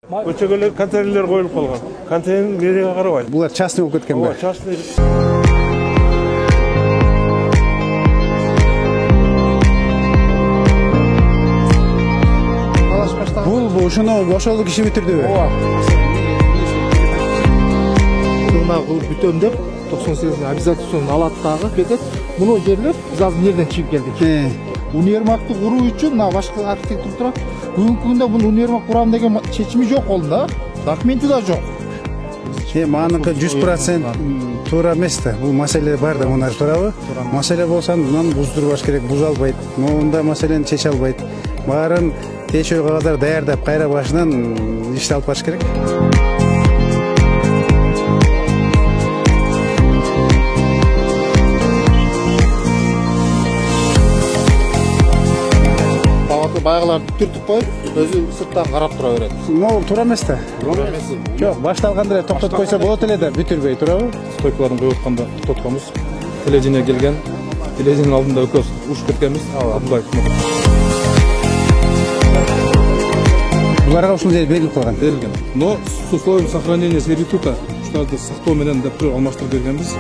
Көчөгөлөр контейнерлер коюлуп калган. Контейнер береге карабайт. Булар частный болуп кеткен ба? Частный. Бул ушуну ошол киши бүтүрдүбү? Мына бүтөм деп 98 обязательно алат дагы кетет. Муну жерлеп биз азыр жерден чыгып келдик. Универмагты куруу үчүн мына башка архитектор турат. Бүгүнкү күндө бул универмаг курам деген чечими жок колунда. Документи да жок. Маныкы 100% туура эмес да. Бул маселе бар да, мына туурабы? Маселе болсо мынаны буздурбаш керек, буза албайт. Мында маселени чече албайт. Баарын тиешелүү кагаздар даярдап, кайра башынан ишти алып барыш керек. Байгыларды түртүп коюп, өзү сырттан карап тура берет. Могул туура эмес да. Жок, башталганда эле токтотуп койсо болот эле да, бүтүрбөй, туурабы? Стойкаларын коюп атканда токтотконбуз. Телевидение келген, телевидениенин алдында экөөбүз ушуп кеткенбиз. Мындай. Буларга ушул жер берилип калган. Берилген. Но с условием сохранения сервитута, ушуларды сактоо менен деп алмаштырып бергенбиз.